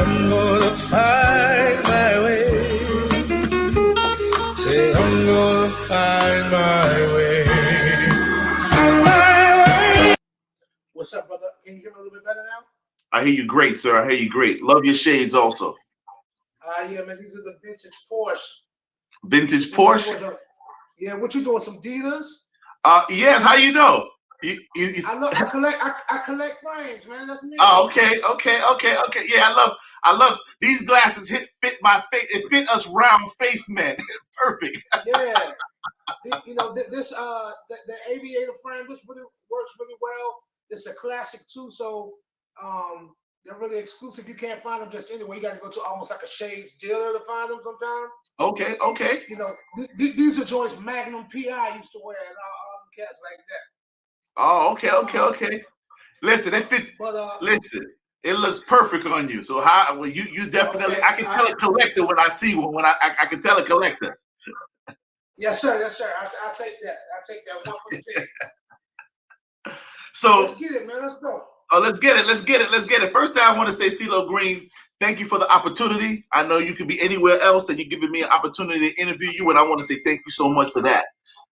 I'm gonna find my way. Say I'm gonna find my way. Find my way. What's up, brother? Can you hear me a little bit better now? I hear you great, sir. I hear you great. Love your shades also. Yeah, man. These are the vintage Porsche. Vintage Porsche? Yeah, what you doing? Some dealers? Yes. How you know? I collect frames, man. That's me. Oh, okay. Yeah, I love these glasses. Fit my face. It fit us round face men. Perfect. Yeah. You know, the aviator frame. This really works really well. It's a classic too, so they're really exclusive. You can't find them just anywhere. You got to go to almost like a shades dealer to find them sometimes. Okay. You know, these are joints Magnum PI used to wear and all the cats like that. Oh, okay. Listen, listen, it looks perfect on you. So you definitely, okay. I can tell a collector when I see one. When I can tell a collector. Yes, sir. I'll take that. I'll take that 1 for the 10. So let's get it, man. Let's go. Oh, let's get it. First thing I want to say, CeeLo Green, thank you for the opportunity. I know you could be anywhere else and you're giving me an opportunity to interview you, and I want to say thank you so much for that.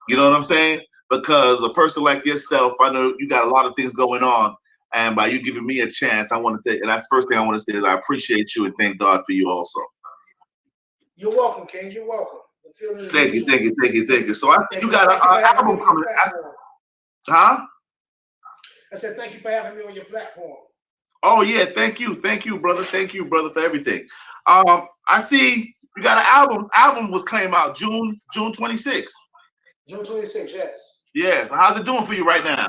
You know what I'm saying? Because a person like yourself, I know you got a lot of things going on, and by you giving me a chance, I want to say, and that's the first thing I want to say is I appreciate you and thank God for you also. You're welcome, King. You're welcome. Thank you. So you got an album coming. Huh? I said thank you for having me on your platform. Oh yeah, thank you, brother. Thank you, brother, for everything. I see you got an album. Album will claim out June 26th. June 26th, yes. Yeah. So how's it doing for you right now?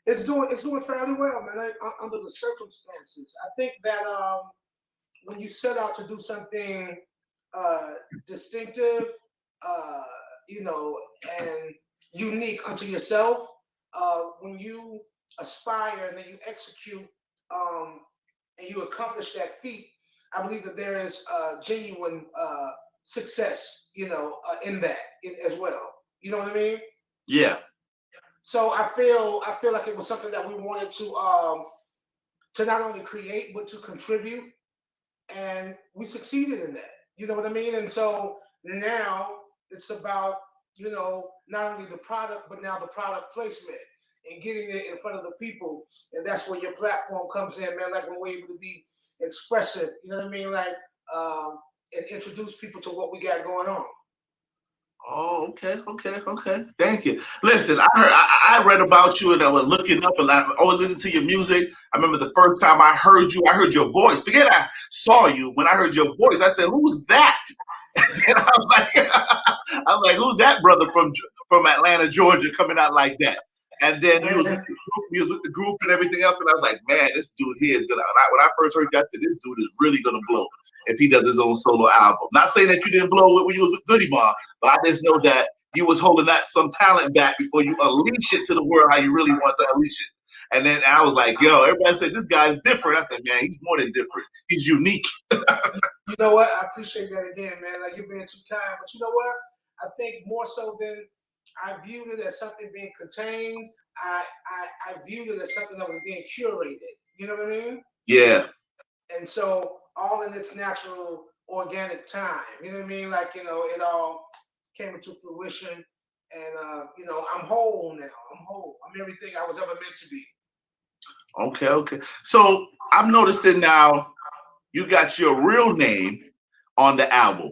It's doing fairly well, man. Under the circumstances, I think that when you set out to do something distinctive, you know, and unique unto yourself, when you aspire and then you execute and you accomplish that feat, I believe that there is genuine success, you know, in that as well. You know what I mean? Yeah. So I feel like it was something that we wanted to not only create but to contribute, and we succeeded in that. You know what I mean? And so now it's about, you know, not only the product but now the product placement and getting it in front of the people, and that's where your platform comes in, man. Like when we're able to be expressive, you know what I mean? Like and introduce people to what we got going on. Oh, okay. Thank you. Listen, I read about you and I was looking up and I always listen to your music. I remember the first time I heard you, I heard your voice. Forget I saw you. When I heard your voice, I said, "Who's that?" And I was like, "Who's that brother from Atlanta, Georgia, coming out like that?" And then you was with the group and everything else, and I was like, "Man, this dude here is gonna." When I first heard that, this dude is really gonna blow if he does his own solo album. Not saying that you didn't blow when you was with Goody Mob, but I just know that you was holding that some talent back before you unleash it to the world how you really want to unleash it. And then I was like, "Yo," everybody said this guy's different. I said, "Man, he's more than different. He's unique." You know what? I appreciate that again, man. Like you're being too kind, but you know what? I think more so than I viewed it as something being contained, I viewed it as something that was being curated. You know what I mean? Yeah. And so all in its natural, organic time. You know what I mean? Like, you know, it all came into fruition. And, you know, I'm whole now. I'm whole. I'm everything I was ever meant to be. Okay. So I'm noticing now you got your real name on the album.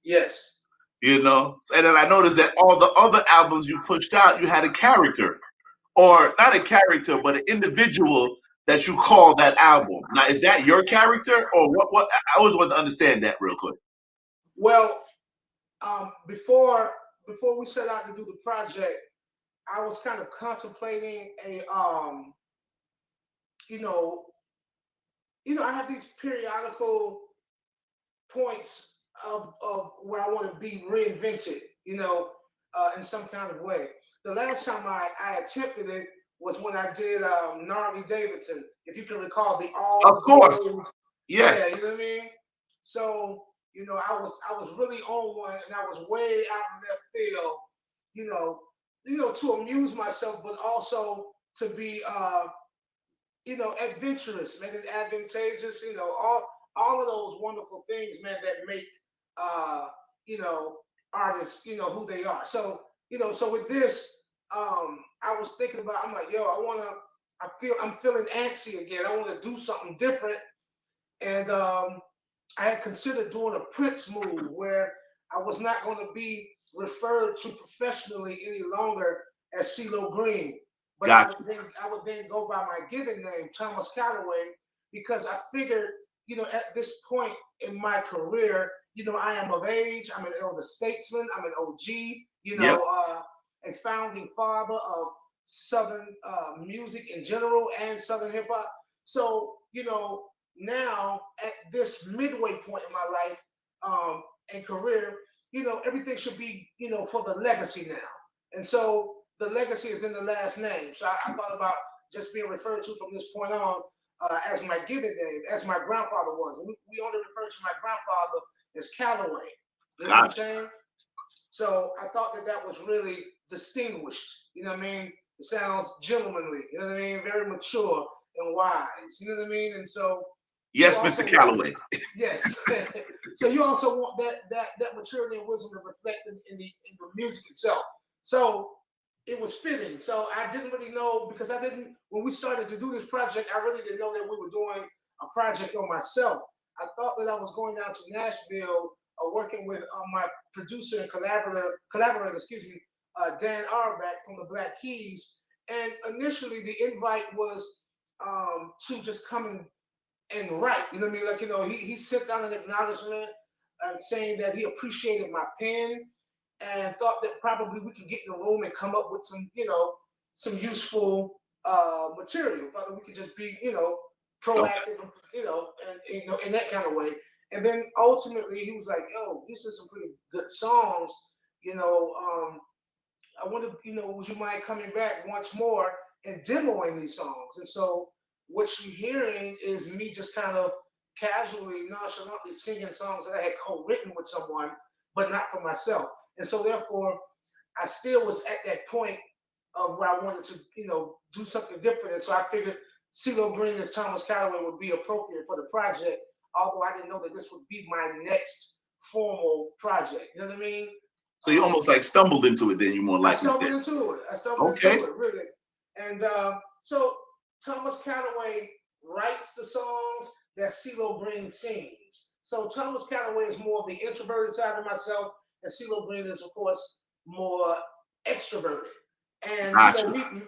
Yes. You know, and then I noticed that all the other albums you pushed out, you had a character, or not a character, but an individual that you call that album. Now, is that your character, or what? I always want to understand that real quick. Well, before we set out to do the project, I was kind of contemplating a, you know, I have these points of where I want to be reinvented, in some kind of way. The last time I attempted it was when I did Gnarly Davidson, if you can recall the all Of course. gold. Yes. Yeah, you know what I mean? So, I was really on one and I was way out in left field, to amuse myself, but also to be adventurous, make it advantageous, all of those wonderful things, man, that make uh, you know, artists, who they are. So, so with this, I was thinking about, I'm like, yo, I'm feeling antsy again. I want to do something different. And I had considered doing a Prince move where I was not going to be referred to professionally any longer as CeeLo Green, but Gotcha. I would then go by my given name, Thomas Calloway, because I figured, at this point in my career, I am of age. I'm an elder statesman. I'm an OG. Yep. A founding father of Southern music in general and Southern hip hop. So, now at this midway point in my life and career, everything should be, for the legacy now. And so the legacy is in the last name. So I thought about just being referred to from this point on as my given name, as my grandfather was. We only refer to my grandfather as Calloway. You know what I'm saying? So I thought that was really distinguished. You know what I mean? It sounds gentlemanly. You know what I mean? Very mature and wise. You know what I mean? And so yes, Mr. Calloway. Yes. So you also want that maturity and wisdom to reflect in the music itself. So it was fitting. So I didn't really know, because when we started to do this project, I really didn't know that we were doing a project on myself. I thought that I was going down to Nashville, working with my producer and collaborator, Dan Auerbach from the Black Keys. And initially the invite was to just come and write. You know what I mean? Like, he sent down an acknowledgement saying that he appreciated my pen and thought that probably we could get in the room and come up with some useful material. Thought that we could just be, proactive, and in that kind of way. And then ultimately he was like, yo, these are some pretty good songs. I wonder, would you mind coming back once more and demoing these songs? And so what you're hearing is me just kind of casually, nonchalantly singing songs that I had co-written with someone, but not for myself. And so therefore, I still was at that point of where I wanted to, do something different. And so I figured CeeLo Green as Thomas Calloway would be appropriate for the project, although I didn't know that this would be my next formal project. You know what I mean? So you almost like stumbled into it then, you more likely. I stumbled into it, really. And so Thomas Calloway writes the songs that CeeLo Green sings. So Thomas Calloway is more of the introverted side of myself, and CeeLo Green is, of course, more extroverted. And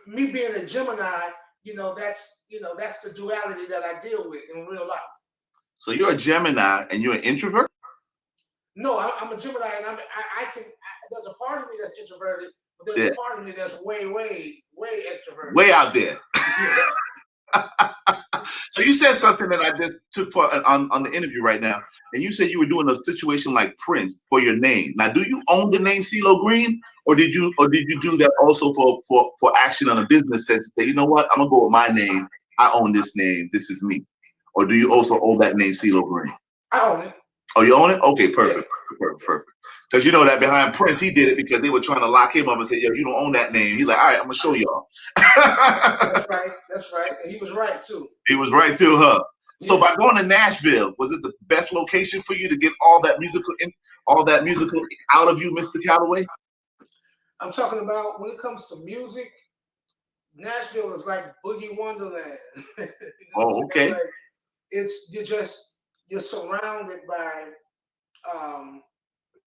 me being a Gemini, that's the duality that I deal with in real life. So you're a Gemini and you're an introvert? No, I'm a Gemini, and there's a part of me that's introverted, but there's a part of me that's way, way, way extroverted. Way out there. So you said something that I just took part on the interview right now, and you said you were doing a situation like Prince for your name. Now, do you own the name CeeLo Green, or did you do that also for action on a business sense? Say, you know what, I'm gonna go with my name. I own this name. This is me. Or do you also own that name, CeeLo Green? I own it. Oh, you own it? Okay, perfect, perfect. Because you know that behind Prince, he did it because they were trying to lock him up and say, yo, you don't own that name. He's like, all right, I'm gonna show y'all. That's right. And he was right too. He was right too, huh? Yeah. So by going to Nashville, was it the best location for you to get all that musical out of you, Mr. Calloway? I'm talking about when it comes to music, Nashville is like Boogie Wonderland. Oh, okay. Like, you're surrounded by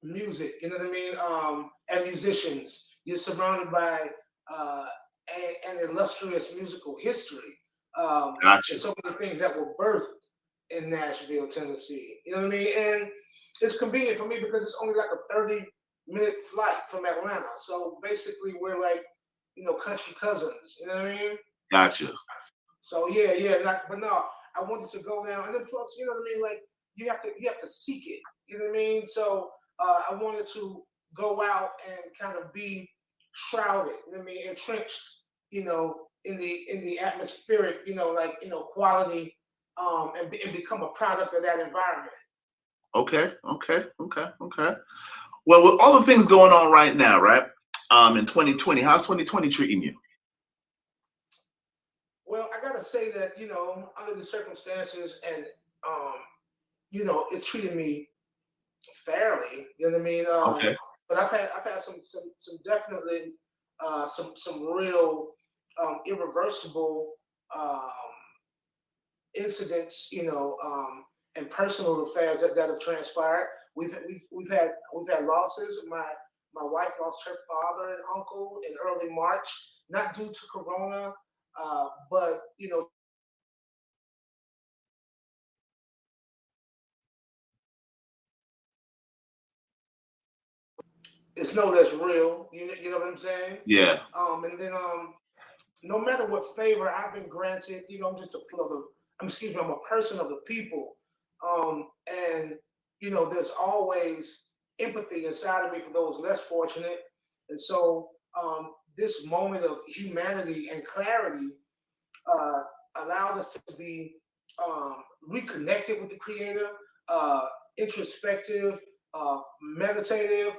music, you know what I mean, and musicians. You're surrounded by an illustrious musical history. Gotcha. And so many things that were birthed in Nashville, Tennessee. You know what I mean? And it's convenient for me because it's only like a 30-minute flight from Atlanta. So basically, we're like, country cousins. You know what I mean? Gotcha. So yeah. But no, I wanted to go down, and then plus, you know what I mean, like you have to seek it. You know what I mean? So I wanted to go out and kind of be shrouded. You know what I mean? Entrenched. In the atmospheric. Quality. And become a product of that environment. Okay. Well, with all the things going on right now, right? In 2020, how's 2020 treating you? Well, I gotta say that under the circumstances, and it's treating me fairly. You know what I mean? Okay. But I've had some definitely some real irreversible incidents, and personal affairs that have transpired. We've had losses. My wife lost her father and uncle in early March, not due to Corona, but it's no less real. You know what I'm saying? Yeah. And then no matter what favor I've been granted, I'm just I'm a person of the people. And there's always empathy inside of me for those less fortunate. And so this moment of humanity and clarity allowed us to be reconnected with the Creator, introspective, meditative,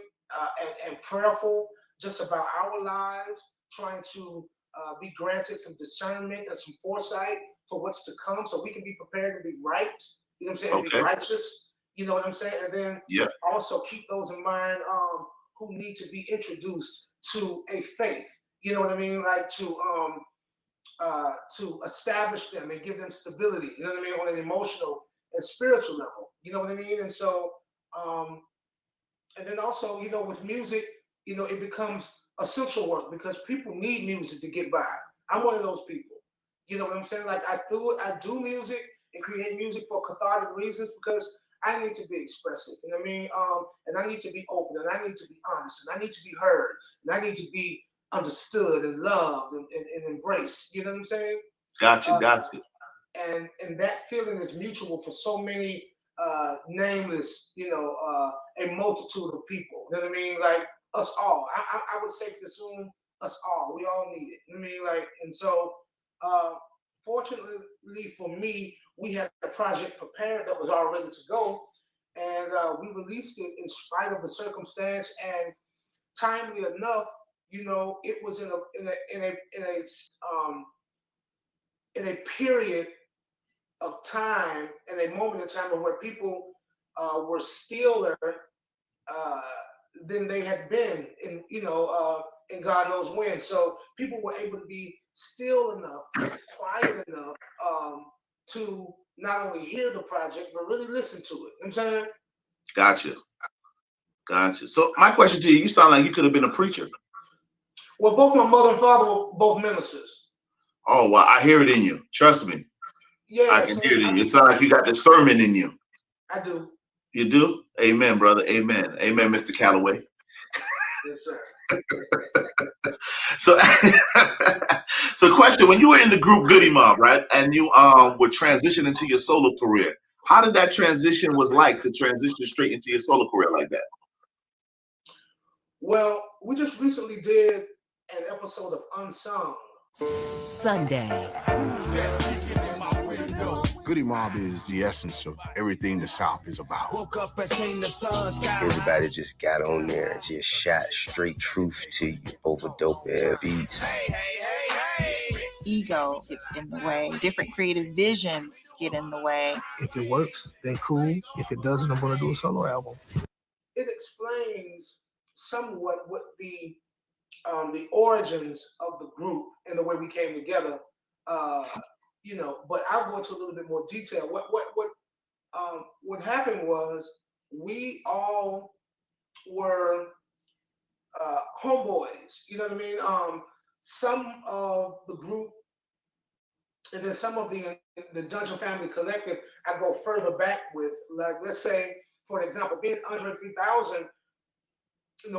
and prayerful just about our lives, trying to be granted some discernment and some foresight for what's to come so we can be prepared to be right. You know what I'm saying? Okay. Be righteous. You know what I'm saying? And then also keep those in mind who need to be introduced to a faith. You know what I mean? Like to establish them and give them stability. You know what I mean? On an emotional and spiritual level. You know what I mean? And so, and then also, with music, it becomes essential work because people need music to get by. I'm one of those people. You know what I'm saying? Like I do music and create music for cathartic reasons because I need to be expressive. You know what I mean? And I need to be open, and I need to be honest, and I need to be heard, and I need to be understood and loved and embraced. You know what I'm saying? Gotcha. And that feeling is mutual for so many nameless, a multitude of people. You know what I mean? Like us all. I would safely assume us all. We all need it. You know what I mean? Like, and so fortunately for me, we had a project prepared that was all ready to go, and we released it in spite of the circumstance. And timely enough, it was in a period of time and a moment in time where people were stiller than they had been in God knows when. So people were able to be still enough, quiet enough to not only hear the project but really listen to it. You know what I'm saying? Gotcha. So my question to you sound like you could have been a preacher. Well, both my mother and father were both ministers. Oh, well, I hear it in you. Trust me. Yeah, I can hear it in you. It sounds like you got the sermon in you. I do. You do? Amen, brother. Amen. Amen, Mr. Calloway. Yes, sir. So question, when you were in the group Goody Mob, right, and you were transitioning to your solo career, how did that transition was like to transition straight into your solo career like that? Well, we just recently did an episode of Unsung. Sunday. Goody Mob is the essence of everything the South is about. Woke up and seen the sun sky. Everybody just got on there and just shot straight truth to you over dope air beats. Ego gets in the way. Different creative visions get in the way. If it works, then cool. If it doesn't, I'm going to do a solo album. It explains somewhat what the origins of the group and the way we came together. But I'll go into a little bit more detail. What happened was we all were homeboys. You know what I mean? Some of the group, and then some of the Dungeon Family Collective, I go further back with. Like, let's say, for example, being Andre 3000.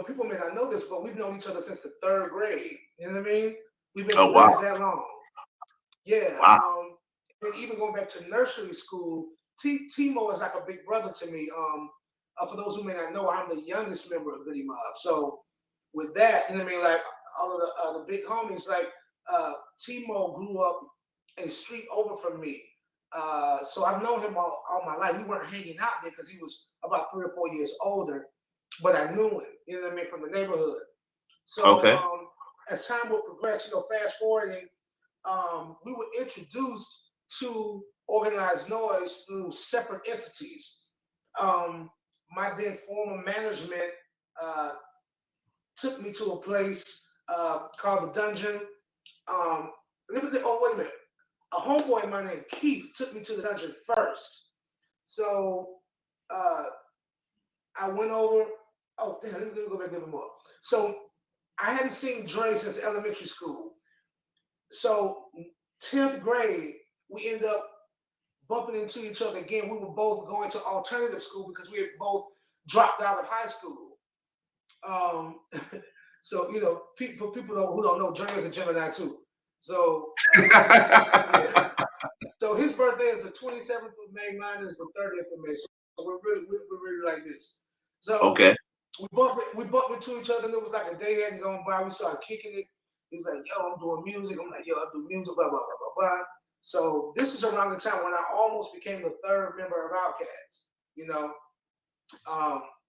People may not know this, but we've known each other since the 3rd grade. You know what I mean? We've been friends that long. Yeah. Wow. And even going back to nursery school, Timo is like a big brother to me. For those who may not know, I'm the youngest member of Goody Mob. So with that, you know what I mean, like all of the big homies, like Timo grew up a street over from me. So I've known him all my life. We weren't hanging out there because he was about 3 or 4 years older, but I knew him, you know what I mean, from the neighborhood. So Okay. as time would progress, fast forwarding, we were introduced to organized noise through separate entities. My then former management took me to a place called the Dungeon. Oh, wait a minute. A homeboy of mine named Keith took me to the Dungeon first. So I went over. Oh, damn, let me go back a little more. So I hadn't seen Dre since elementary school. So 10th grade, we ended up bumping into each other again. We were both going to alternative school because we had both dropped out of high school. So for people who don't know, Dre is a Gemini too. So yeah. So his birthday is the 27th of May. Mine is the 30th of May. So we're really like this. So Okay. we bumped into each other, and it was like a day hadn't gone by. We started kicking it. He was like, "Yo, I'm doing music." I'm like, "Yo, I do music." Blah blah blah blah blah. So this is around the time when I almost became the 3rd member of Outkast.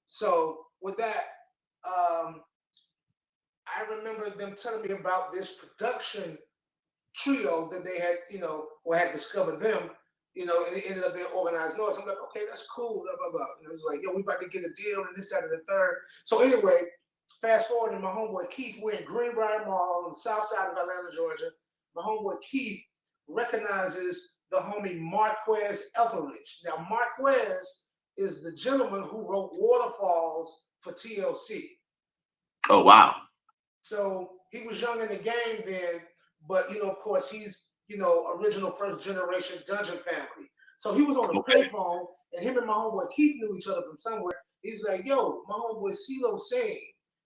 So with that, I remember them telling me about this production trio that they had, or had discovered them, and it ended up being organized noise. I'm like, okay, that's cool, blah, blah, blah. And it was like, yo, we about to get a deal and this, that, and the third. So anyway, fast forward, and my homeboy Keith, we're in Greenbrier Mall on the south side of Atlanta, Georgia. My homeboy Keith recognizes the homie Marquez Etheridge. Now, Marquez is the gentleman who wrote Waterfalls for TLC. Oh, wow. So he was young in the game then, but of course, he's original first generation Dungeon family. So he was on the payphone, and him and my homeboy Keith knew each other from somewhere. He's like, "Yo, my homeboy CeeLo sing,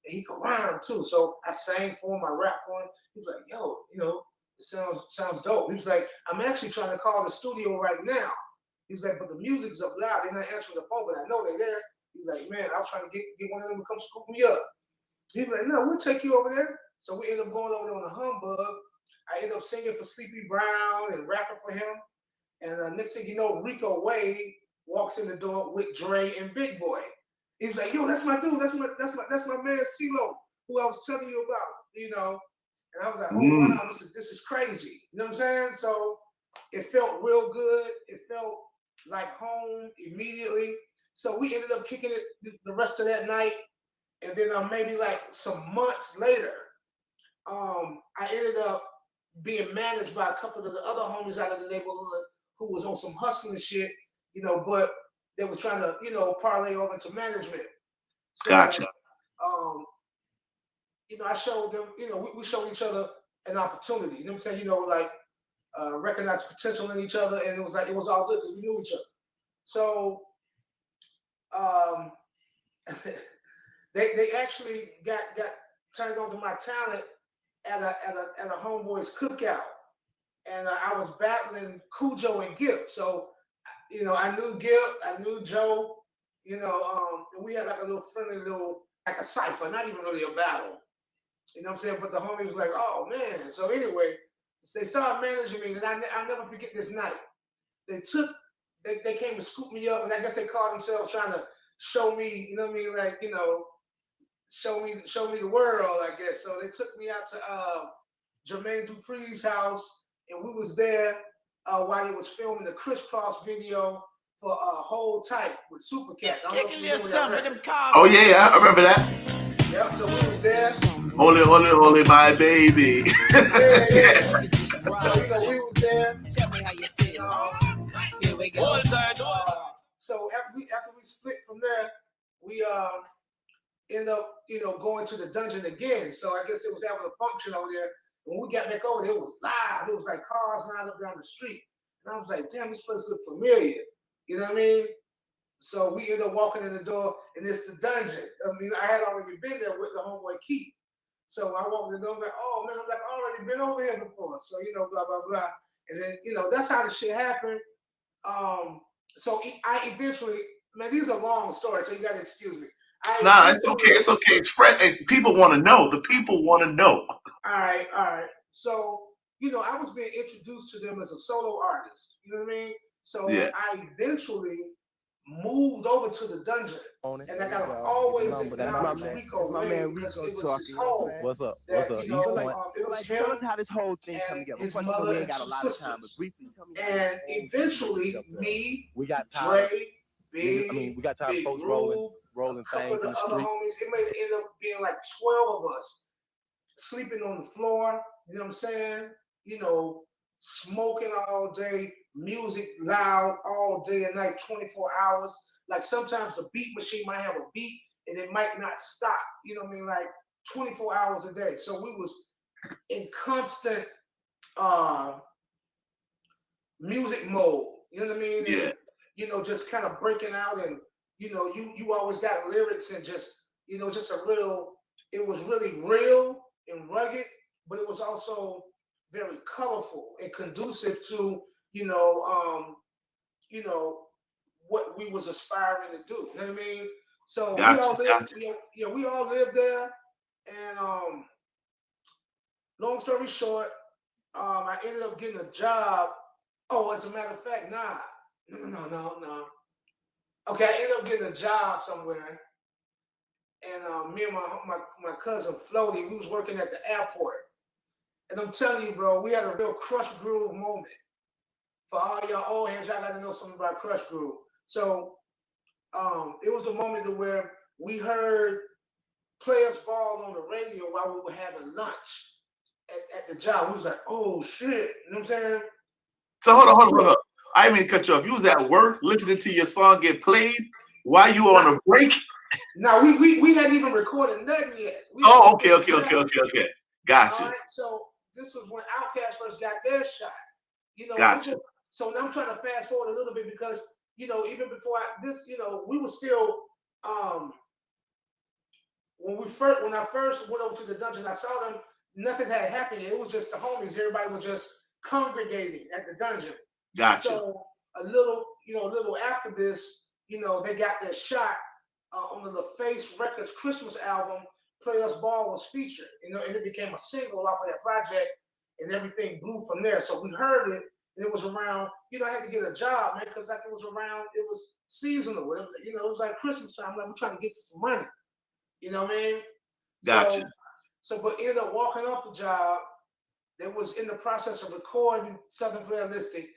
and he can rhyme too." So I sang for him, I rapped for him. He was like, "Yo, it sounds dope." He was like, "I'm actually trying to call the studio right now." He's like, "But the music's up loud. They're not answering the phone, but I know they're there." He's like, "Man, I was trying to get one of them to come scoop me up." He's like, "No, we'll take you over there." So we ended up going over there on a humbug. I ended up singing for Sleepy Brown and rapping for him. And next thing you know, Rico Wade walks in the door with Dre and Big Boy. He's like, "Yo, that's my dude. That's my man CeeLo, who I was telling you about." And I was like, "Oh wow, this is crazy." You know what I'm saying? So it felt real good. It felt like home immediately. So we ended up kicking it the rest of that night. And then maybe like some months later, I ended up being managed by a couple of the other homies out of the neighborhood who was on some hustling shit, but they was trying to, parlay over to management. So, Gotcha. I showed them, we showed each other an opportunity. You know what I'm saying? Recognize potential in each other, and it was all good because we knew each other. So, they actually got turned on to my talent at a homeboy's cookout, and I was battling Cujo and Gip. So, I knew Gip, I knew Joe, and we had like a little friendly like a cipher, not even really a battle. You know what I'm saying? But the homie was like, "Oh man." So anyway, they started managing me, and I'll never forget this night. They came to scoop me up, and I guess they called themselves trying to show me, you know what I mean, like, show me the world, I guess. So they took me out to Jermaine Dupri's house, and we was there while he was filming the Crisscross video for Hold Tight with Supercat. Oh yeah, I remember that. Yep, so we was there. Holy, my baby. Yeah. So we was there. Tell me how you feel. Here we go. So after we split from there, we ended up, going to the dungeon again. So I guess it was having a function over there. When we got back over there, it was live. It was like cars lined up down the street. And I was like, "Damn, this place looked familiar." You know what I mean? So we ended up walking in the door, and it's the dungeon. I mean, I had already been there with the homeboy Keith. So I walked in the door, I'm like, "Oh man," I'm like, "I already been over here before." So, blah, blah, blah. And then, that's how the shit happened. So I eventually, man, these are long stories, so you got to excuse me. Nah, it's okay. It's okay. It's people want to know. The people want to know. All right, all right. So, I was being introduced to them as a solo artist. You know what I mean? So Yeah. I eventually moved over to the dungeon. And I gotta always acknowledge Rico Wade because it was his home. What's up? That, What's up? it was him Tell us how this whole thing come and together. his Question, mother we ain't and got a two lot of time, but sisters. briefly tell me how And this whole thing eventually, come together. me, We got Dre, tired. Big, We got tired of Big folks Rube, rolling a couple of things the in the other street. homies. It may end up being like 12 of us sleeping on the floor. You know what I'm saying? Smoking all day, music loud all day and night, 24 hours. Like sometimes the beat machine might have a beat and it might not stop. You know what I mean? Like 24 hours a day. So we was in constant music mode. You know what I mean? Yeah. And, just kind of breaking out and you always got lyrics and just just a real. It was really real and rugged, but it was also very colorful and conducive to you know what we was aspiring to do. You know what I mean? So we Gotcha. all lived. We all lived there. And long story short, I ended up getting a job. Oh, as a matter of fact, nah, no. Okay, I ended up getting a job somewhere, and me and my cousin Floaty, we was working at the airport. And I'm telling you, bro, we had a real Crush Groove moment. For all y'all old heads, y'all got to know something about Crush Groove. So it was the moment to where we heard Players Ball on the radio while we were having lunch at the job. We was like, oh shit, you know what I'm saying? So hold on. I didn't mean to cut you off. You was at work listening to your song get played while you were on a break. No, we hadn't even recorded nothing yet. Okay. Gotcha. All right, so this was when Outkast first got their shot. Gotcha. So now I'm trying to fast forward a little bit because even before we were still when I first went over to the dungeon, I saw them. Nothing had happened. It was just the homies. Everybody was just congregating at the dungeon. Gotcha. So a little after this, they got their shot on the LaFace Records Christmas album. Play Us Ball was featured, and it became a single off of that project, and everything blew from there. So we heard it, and it was around. I had to get a job, man, because it was seasonal. It was like Christmas time. Like we're trying to get some money. You know what I mean? Gotcha. But ended up walking off the job. That was in the process of recording Southern Playalistic.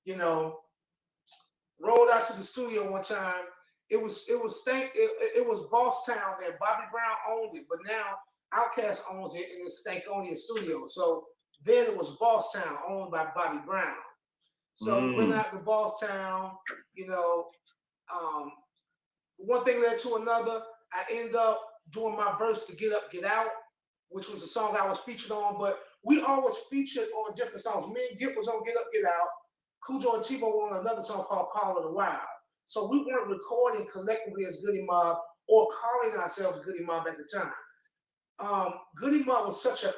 Rolled out to the studio one time. It was Boss Town there. Bobby Brown owned it, but now Outkast owns it, and it's Stankonia Studio. So then it was Boss Town, owned by Bobby Brown. So we went out to Boss Town. One thing led to another. I ended up doing my verse to Get Up, Get Out, which was a song I was featured on. But we always featured on different songs. Me and Git was on Get Up, Get Out. Cujo and Tebow were on another song called Call of the Wild. So we weren't recording collectively as Goody Mob or calling ourselves Goody Mob at the time. Goody Mob was such a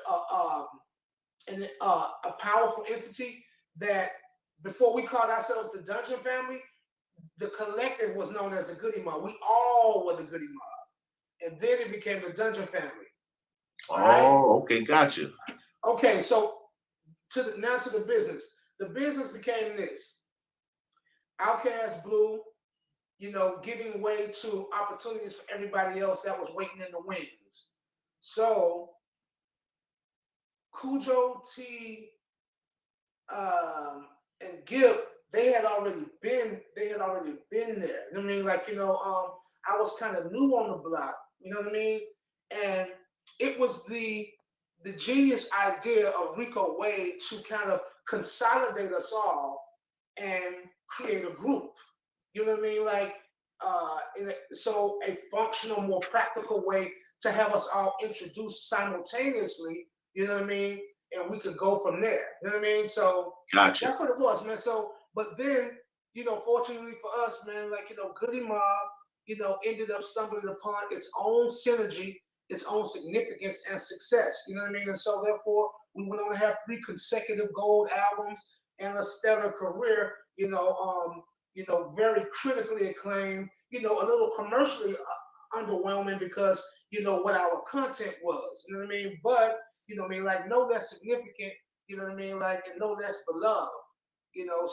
powerful entity that before we called ourselves the Dungeon Family, the collective was known as the Goody Mob. We all were the Goody Mob. And then it became the Dungeon Family. Okay, gotcha. Okay, so now to the business. The business became this. Outkast blew, giving way to opportunities for everybody else that was waiting in the wings. So Cujo, T, and Gip, they had already been there. You know what I mean? Like, I was kind of new on the block, you know what I mean? And it was the genius idea of Rico Wade to kind of consolidate us all and create a group. You know what I mean? Like, so a functional, more practical way to have us all introduced simultaneously. You know what I mean? And we could go from there. You know what I mean? So gotcha. That's what it was, man. So, but then, fortunately for us, man, like, Goody Mob, ended up stumbling upon its own synergy, its own significance and success. You know what I mean? And so therefore, we went on to have 3 consecutive gold albums and a stellar career, very critically acclaimed, a little commercially underwhelming because, what our content was, you know what I mean? But, like no less significant, you know what I mean? Like, and no less beloved,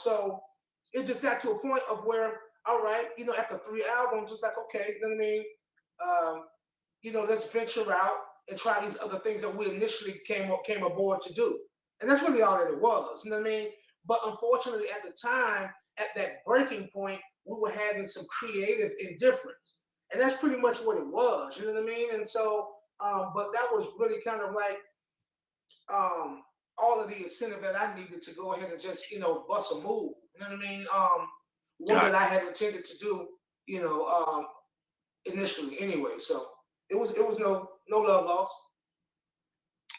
so it just got to a point of where, all right, after 3 albums, it's like, okay, you know what I mean? Let's venture out and try these other things that we initially came aboard to do. And that's really all that it was, you know what I mean? But unfortunately, at the time, at that breaking point, we were having some creative indifference. And that's pretty much what it was, you know what I mean? And so, but that was really kind of like all of the incentive that I needed to go ahead and just, bust a move, you know what I mean? One that I had intended to do, initially anyway. So it was no love lost.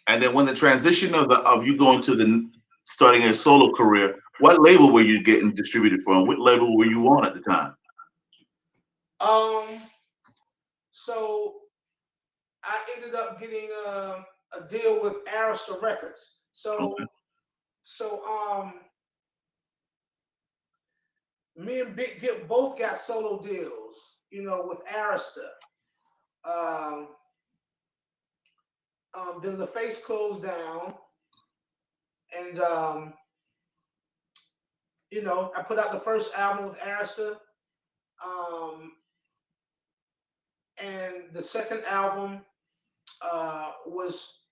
And then when the transition of you going to starting a solo career, what label were you getting distributed from? What label were you on at the time? So I ended up getting a deal with Arista Records. So me and Big Gip both got solo deals, with Arista. Then the face closed down, and I put out the first album with Arista, and the second album was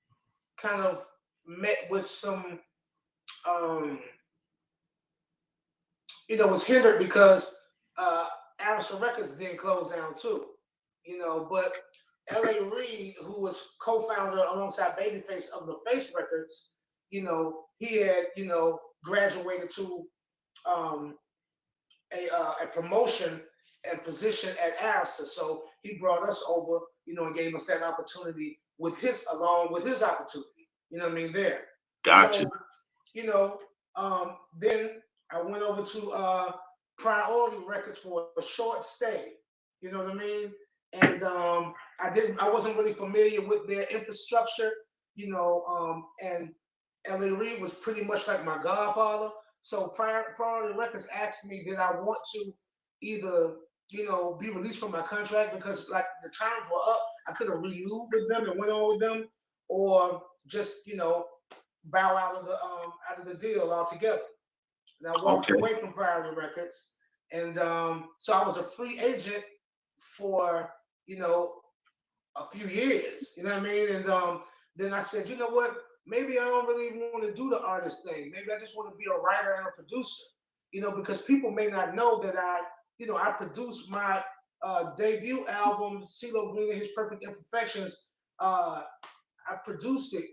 kind of met with some, was hindered because Arista Records then closed down too, but L.A. Reid, who was co-founder alongside Babyface of the Face Records, he had, graduated to a promotion and position at Arista. So he brought us over, and gave us that opportunity along with his opportunity, there. Gotcha. So, then I went over to Priority Records for a short stay, you know what I mean? And I wasn't really familiar with their infrastructure, and L.A. Reid was pretty much like my godfather. So Priority Records asked me, did I want to either, be released from my contract because like the terms were up, I could have renewed with them and went on with them, or just, bow out of the deal altogether. And I walked away from Priority Records. And so I was a free agent for, a few years, you know what I mean? And then I said, you know what? Maybe I don't really want to do the artist thing. Maybe I just want to be a writer and a producer, because people may not know that I produced my debut album, CeeLo Green and His Perfect Imperfections. I produced it,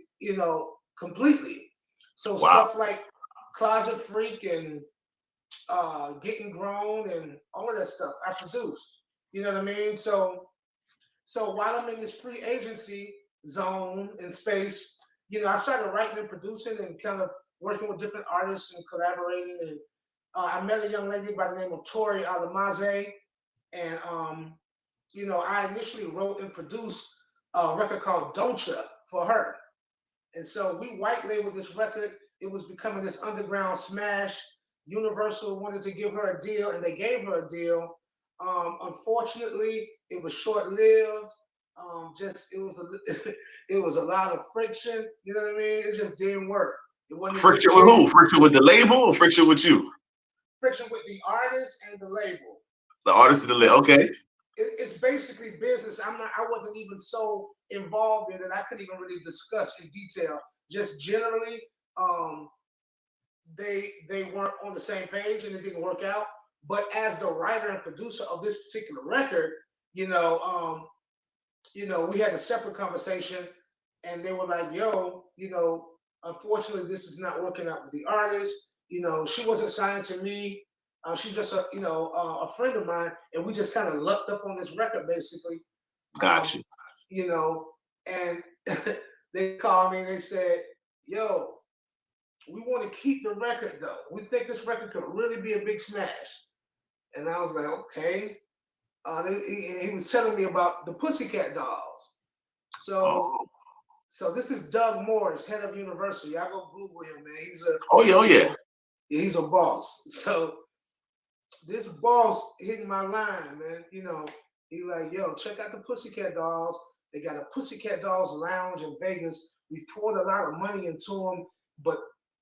completely. So stuff like Closet Freak and Getting Grown and all of that stuff I produced. You know what I mean? So while I'm in this free agency zone and space, I started writing and producing and kind of working with different artists and collaborating. And I met a young lady by the name of Tori Alamaze, and I initially wrote and produced a record called Don't Ya for her. And so we white labeled this record. It was becoming this underground smash. Universal wanted to give her a deal, and they gave her a deal. Unfortunately, it was short-lived. It was a lot of friction. You know what I mean? It just didn't work. It wasn't friction with who? Friction with the label or friction with you? Friction with the artist and the label. The artist and the label. Okay. It's basically business. I wasn't even so involved in it. I couldn't even really discuss in detail. Just generally, they weren't on the same page and it didn't work out. But as the writer and producer of this particular record, we had a separate conversation, and they were like, "Yo, unfortunately, this is not working out with the artist. She wasn't signed to me. She's just a friend of mine, and we just kind of lucked up on this record, basically." Gotcha. And they called me and they said, "Yo, we want to keep the record though. We think this record could really be a big smash." And I was like, "Okay." He was telling me about the Pussycat Dolls. So this is Doug Morris, head of Universal. Y'all go Google him, man. He's a oh yeah. He's a boss. this boss hitting my line, man. You know, he like, yo, check out the Pussycat Dolls. They got a Pussycat Dolls lounge in Vegas. We poured a lot of money into them, but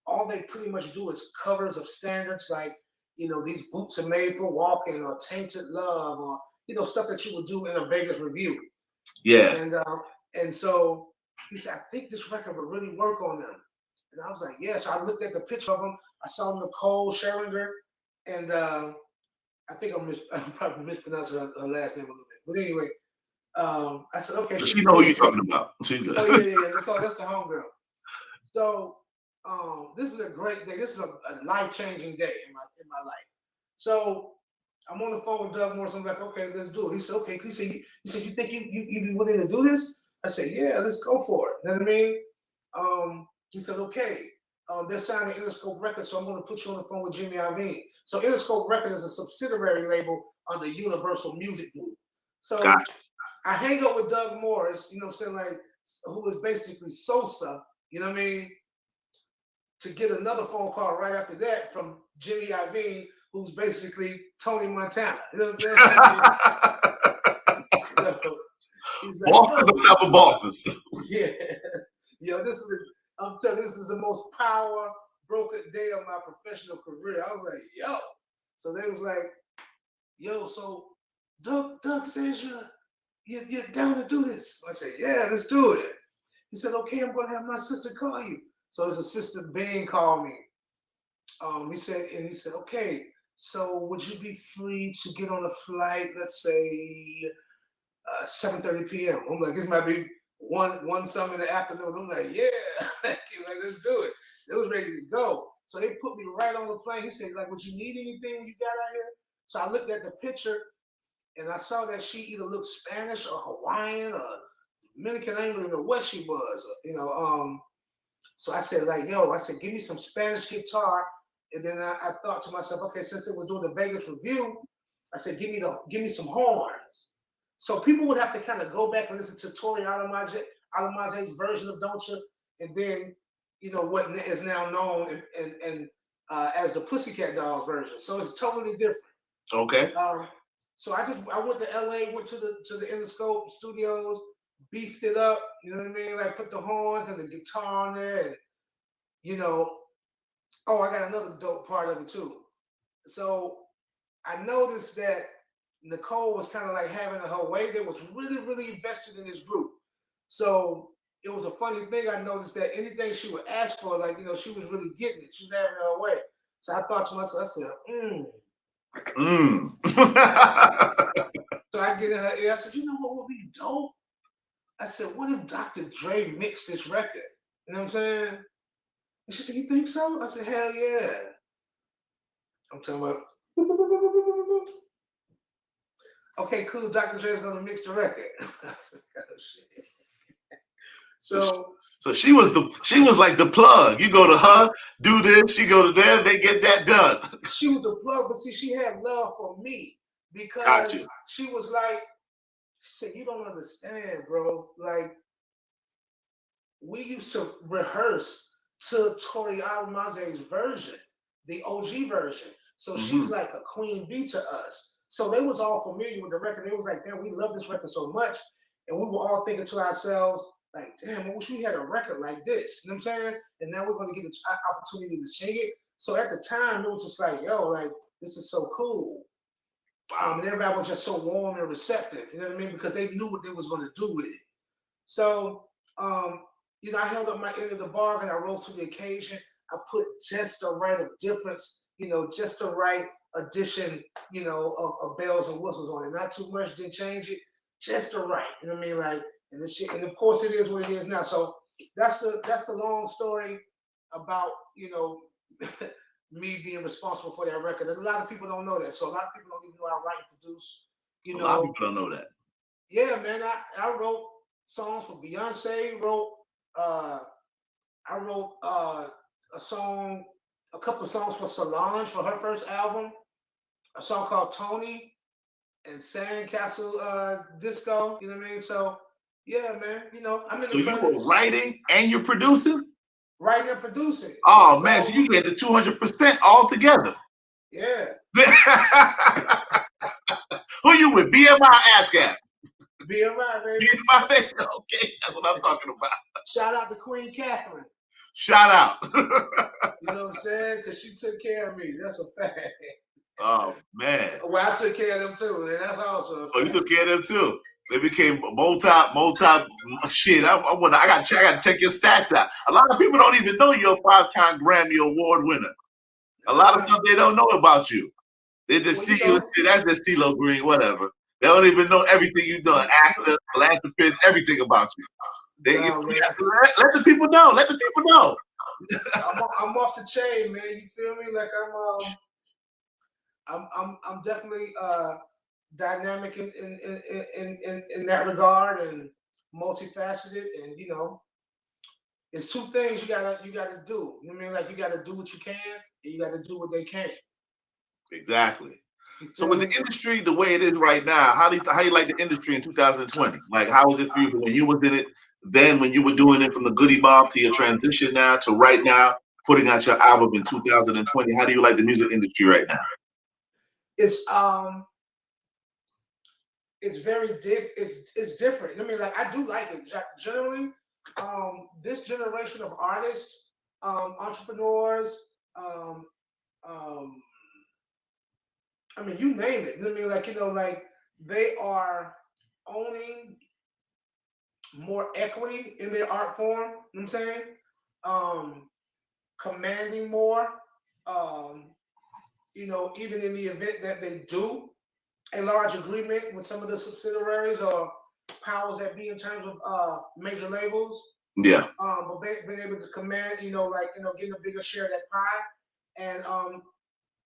all they pretty much do is covers of standards like, you know, these boots are made for walking or Tainted Love or, you know, stuff that you would do in a Vegas review. Yeah. And so he said, I think this record would really work on them. And I was like, yeah. So I looked at the picture of them. I saw Nicole Scherzinger, and I think I'm probably mispronouncing her last name a little bit. But anyway, I said, okay. She know who you're talking about. Oh, yeah. Nicole, that's the homegirl. So this is a great day. This is a life-changing day in my life. So I'm on the phone with Doug Morris. I'm like, okay, let's do it. He said, okay. He said, you think you be willing to do this? I said, yeah, let's go for it. You know what I mean? He said, okay. They're signing Interscope Records, so I'm going to put you on the phone with Jimmy Iovine. So Interscope Records is a subsidiary label under Universal Music Group. So Gotcha. I hang up with Doug Morris, you know what I'm saying, like, who is basically Sosa, you know what I mean, to get another phone call right after that from Jimmy Iovine, who's basically Tony Montana. You know what I'm saying? So, he's like, bosses on top of bosses. Yeah. Yo, I'm telling you, this is the most power broken day of my professional career. I was like, yo. So they was like, yo, so Doug says you're down to do this. I said, yeah, let's do it. He said, okay, I'm gonna have my sister call you. So his assistant Bing called me. He said, okay, so would you be free to get on a flight, let's say 7:30 p.m.? I'm like, this might be one something in the afternoon. I'm like, yeah, like, let's do it. It was ready to go. So they put me right on the plane. He said, like, would you need anything when you got out here? So I looked at the picture and I saw that she either looked Spanish or Hawaiian or Dominican. I didn't really know what she was, you know. So I said, like, yo, give me some Spanish guitar. And then I thought to myself, okay, since they was doing the Vegas review, I said, give me some horns. So people would have to kind of go back and listen to Tori Alamaze's version of Don't You, and then, you know, what is now known and as the Pussycat Dolls version. So it's totally different. Okay. So I went to LA, went to the Interscope studios, beefed it up, you know what I mean? Like put the horns and the guitar on there, and, you know, oh, I got another dope part of it too. So I noticed that Nicole was kind of like having her way. They was really, really invested in this group. So it was a funny thing. I noticed that anything she would ask for, like, you know, she was really getting it. She was having her way. So I thought to myself, I said, So I get in her ear. I said, you know what would be dope? I said, what if Dr. Dre mixed this record? You know what I'm saying? And she said, you think so? I said, hell yeah. I'm talking about, okay, cool, Dr. Dre's gonna mix the record. I said, oh shit. So she was like the plug. You go to her, do this, she go to there, they get that done. She was the plug, but see, she had love for me because she was like, she said, you don't understand, bro. Like, we used to rehearse to Tori Alamaze's version, the OG version. So she's like a queen bee to us. So they was all familiar with the record. They was like, damn, we love this record so much. And we were all thinking to ourselves, like, damn, I wish we had a record like this. You know what I'm saying? And now we're going to get an opportunity to sing it. So at the time, it was just like, yo, like, this is so cool. And everybody was just so warm and receptive. You know what I mean? Because they knew what they was going to do with it. So, you know, I held up my end of the bargain. I rose to the occasion. I put just the right of difference, you know, just the right addition, you know, of bells and whistles on it. Not too much, didn't change it. Just the right. You know what I mean? Like, and this shit, and of course it is what it is now. So that's the long story about, you know, me being responsible for that record. And a lot of people don't know that. So a lot of people don't even know I write and produce. You know, a lot of people don't know that. Yeah, man. I wrote songs for Beyonce. I wrote a couple of songs for Solange for her first album. A song called Tony and Sandcastle Disco. You know what I mean? So yeah, man. You know, I'm in So the you were writing and you're producing? Writing and producing. Oh man, so you get the 200% all together. Yeah. Who you with? BMI ASCAP. BMI, baby. BMI, baby. Okay, that's what I'm talking about. Shout out to Queen Catherine. Shout out. You know what I'm saying? Because she took care of me. That's a fact. Oh man. Well, I took care of them too, and that's also. Oh, you took care of them too. They became multi shit. I gotta check your stats out. A lot of people don't even know you're a 5-time Grammy Award winner. A lot of stuff they don't know about you. They just see you and say that's just CeeLo Green, whatever. They don't even know everything you've done, actor, philanthropist, everything about you. Let the people know. Let the people know. I'm off the chain, man. You feel me? Like I'm definitely dynamic in that regard and multifaceted, and you know, it's two things you gotta do. You know what I mean? Like you gotta do what you can, and you gotta do what they can. Exactly. So with the industry the way it is right now, how you like the industry in 2020? Like how was it for you when you was in it? Then when you were doing it from the Goody Mob to your transition now to right now, putting out your album in 2020, how do you like the music industry right now? It's very it's different. I mean, like I do like it generally. This generation of artists, entrepreneurs, I mean, you name it. I mean, like, you know, like they are owning more equity in their art form. You know what I'm saying? Commanding more. You know, even in the event that they do a large agreement with some of the subsidiaries or powers that be in terms of major labels. Yeah. But being able to command, you know, like, you know, getting a bigger share of that pie. And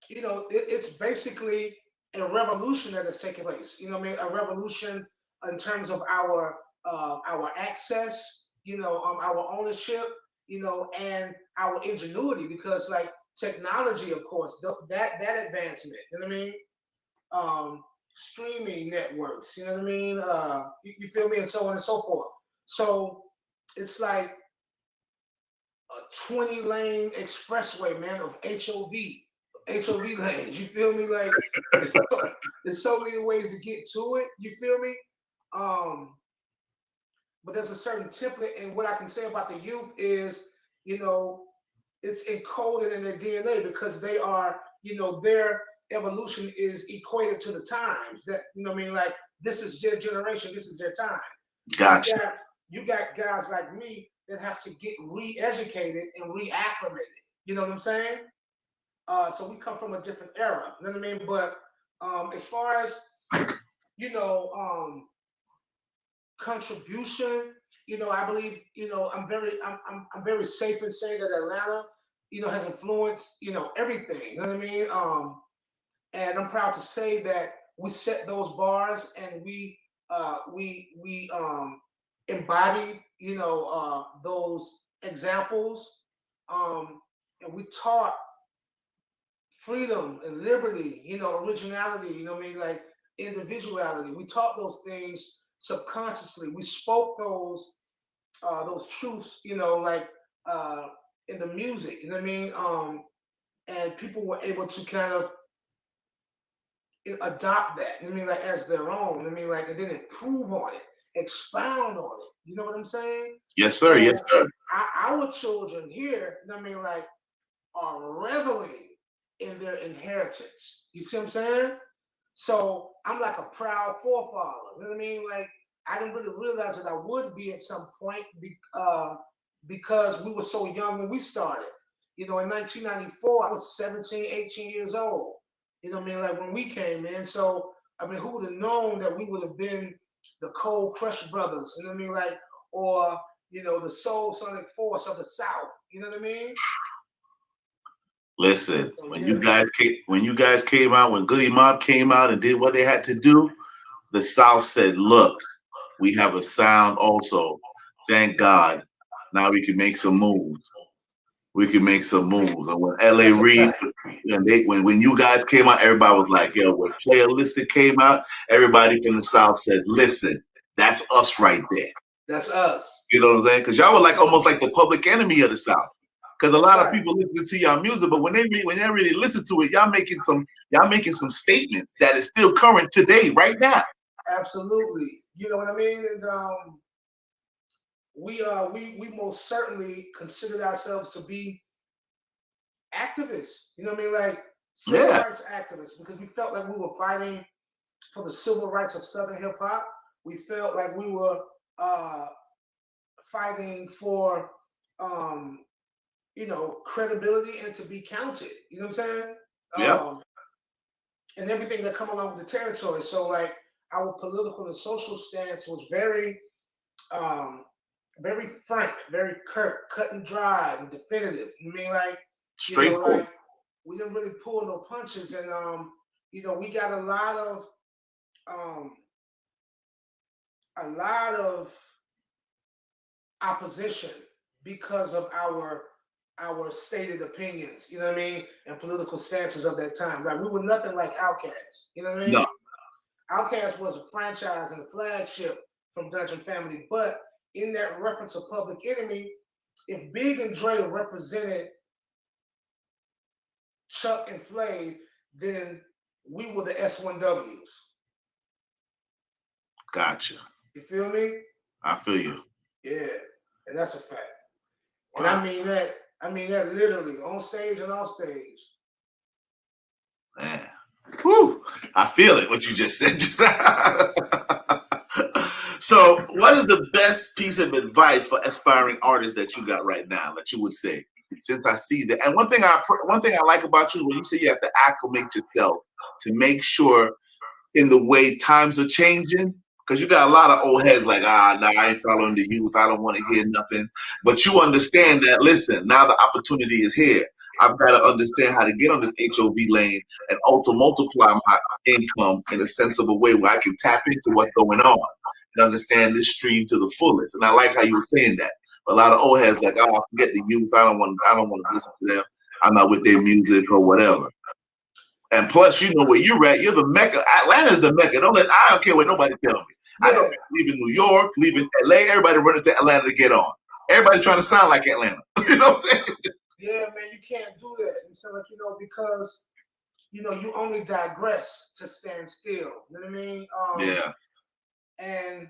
you know, it's basically a revolution that is taking place. You know what I mean? A revolution in terms of our access, you know, our ownership, you know, and our ingenuity, because like technology, of course, that advancement, you know what I mean? Streaming networks, you know what I mean? You feel me? And so on and so forth. So it's like a 20-lane expressway, man, of HOV lanes. You feel me? Like there's so many ways to get to it. You feel me? But there's a certain template, and what I can say about the youth is, you know, it's encoded in their DNA because they are, you know, their evolution is equated to the times. That, you know what I mean? Like this is their generation, this is their time. Gotcha. You got guys like me that have to get re-educated and reacclimated. You know what I'm saying? So we come from a different era. You know what I mean? But as far as, you know, contribution, you know, I believe, you know, I'm very safe in saying that Atlanta, you know, has influenced, you know, everything. You know what I mean? And I'm proud to say that we set those bars and we embodied, you know, those examples, and we taught freedom and liberty, you know, originality, you know what I mean, like individuality. We taught those things subconsciously. We spoke those truths, you know, like in the music, you know what I mean? And people were able to kind of adopt that, you know what I mean, like as their own, I mean, like, and then improve on it, expound on it. You know what I'm saying? Yes, sir. So yes, sir. our children here, you know what I mean, like, are reveling in their inheritance. You see what I'm saying? So I'm like a proud forefather. You know what I mean? Like I didn't really realize that I would be at some point because we were so young when we started. You know, in 1994, I was 17, 18 years old. You know what I mean? Like when we came in. So, I mean, who would have known that we would have been the Cold Crush Brothers? You know what I mean? Like, or, you know, the Soul Sonic Force of the South. You know what I mean? Listen, when you guys came out, when Goody Mob came out and did what they had to do, the South said, look, we have a sound also. Thank God. Now we can make some moves. We can make some moves. And when LA Reid, when you guys came out, everybody was like, yo, when Playalistic came out, everybody from the South said, listen, that's us right there. That's us. You know what I'm saying? Because y'all were like almost like the Public Enemy of the South. Because a lot of people listen to y'all music, but when they really listen to it, y'all making some statements that is still current today, right now. Absolutely. You know what I mean? And we most certainly considered ourselves to be activists. You know what I mean? Like civil rights activists, because we felt like we were fighting for the civil rights of Southern hip hop. We felt like we were fighting for credibility and to be counted. You know what I'm saying? Yeah. And everything that come along with the territory. So like our political and social stance was very very frank, very curt, cut and dry, and definitive. You mean like straightforward? Like we didn't really pull no punches, and we got a lot of opposition because of our stated opinions, you know what I mean, and political stances of that time. Like we were nothing like Outkast, you know what I mean? No. Outkast was a franchise and a flagship from Dungeon Family, but in that reference of Public Enemy, if Big and Dre represented Chuck and Flav, then we were the S1Ws. Gotcha. You feel me? I feel you. Yeah, and that's a fact. Wow. And I mean that literally on stage and off stage. Man. Whew. I feel it, what you just said. So, what is the best piece of advice for aspiring artists that you got right now that you would say? Since I see that, and one thing I like about you is when you say you have to acclimate yourself to make sure in the way times are changing, because you got a lot of old heads like, nah, I ain't following the youth. I don't want to hear nothing. But you understand that, listen, now the opportunity is here. I've got to understand how to get on this HOV lane and also multiply my income in a sensible way where I can tap into what's going on and understand this stream to the fullest. And I like how you were saying that. But a lot of old heads like, oh, forget the youth. I don't want to listen to them. I'm not with their music or whatever. And plus, you know where you're at. You're the Mecca. Atlanta's the Mecca. I don't care what nobody tell me. Yeah. I know leaving New York, leaving LA, everybody running to Atlanta to get on. Everybody trying to sound like Atlanta. You know what I'm saying? Yeah, man, you can't do that. So like, because you only digress to stand still. You know what I mean? Yeah. And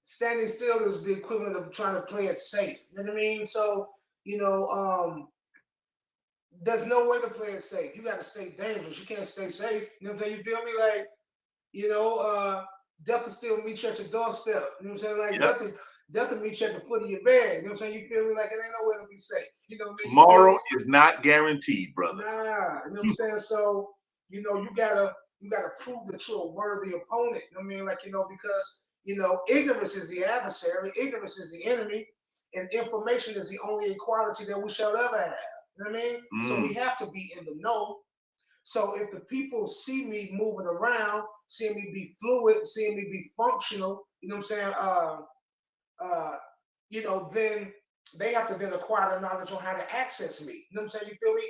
standing still is the equivalent of trying to play it safe. You know what I mean? So, there's no way to play it safe. You got to stay dangerous. You can't stay safe. You know what I'm saying? You feel me? Like, death will still meet you at your doorstep. You know what I'm saying? Like, death will meet you at the foot of your bed. You know what I'm saying? You feel me? Like, it ain't no way to be safe. You know what I mean? Tomorrow is not guaranteed, brother. Nah, you know what I'm saying? So, you gotta prove that you're a worthy opponent. You know what I mean? Like, because ignorance is the adversary, ignorance is the enemy, and information is the only equality that we shall ever have. You know what I mean? So we have to be in the know. So if the people see me moving around, seeing me be fluid, seeing me be functional, you know what I'm saying? Then they have to then acquire the knowledge on how to access me. You know what I'm saying? You feel me?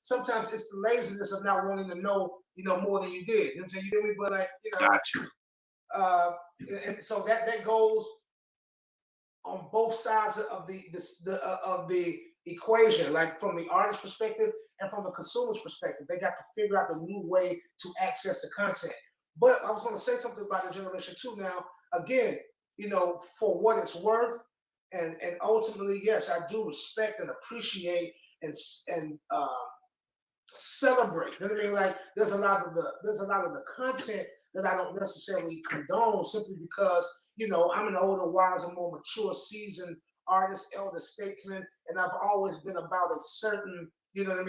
Sometimes it's the laziness of not wanting to know, more than you did. You know what I'm saying? You feel me? But like, Got you. And so that goes on both sides of the equation, like from the artist perspective and from the consumer's perspective. They got to figure out the new way to access the content. But I was going to say something about the Generation 2 now. Again, for what it's worth, and ultimately, yes, I do respect and appreciate and celebrate. You know what I mean? Like there's a lot of the content that I don't necessarily condone simply because I'm an older, wiser, more mature, seasoned artist, elder statesman, and I've always been about a certain, conduct, you know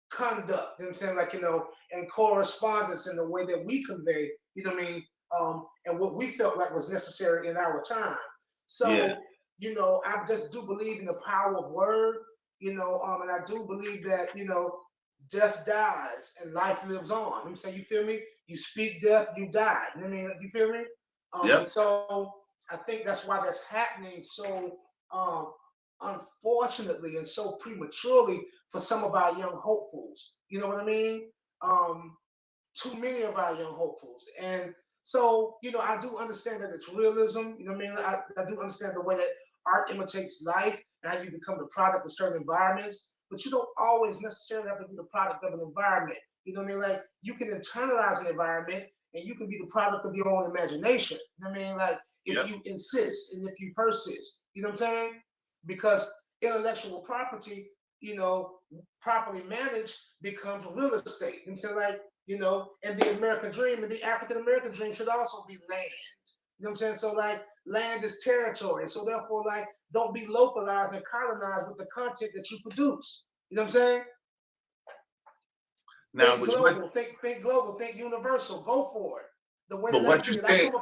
what I'm saying? Like, and correspondence in the way that we convey, and what we felt like was necessary in our time. So, I just do believe in the power of word, and I do believe that, death dies and life lives on. You know what I'm saying? You feel me? You speak death, you die. You know what I mean? You feel me? And so I think that's why that's happening so unfortunately and so prematurely for some of our young hopefuls. You know what I mean? Too many of our young hopefuls. And So, I do understand that it's realism. You know what I mean? I do understand the way that art imitates life and how you become the product of certain environments. But you don't always necessarily have to be the product of an environment. You know what I mean? Like you can internalize an environment and you can be the product of your own imagination. You know what I mean? Like if you insist and if you persist. You know what I'm saying? Because intellectual property, properly managed becomes real estate. You know what I'm saying? Like, and the American dream and the African American dream should also be land. You know what I'm saying? So like land is territory. So therefore, like, don't be localized and colonized with the content that you produce. You know what I'm saying? Now, think global, think global, think universal. Go for it. The way but that what I you're did, saying,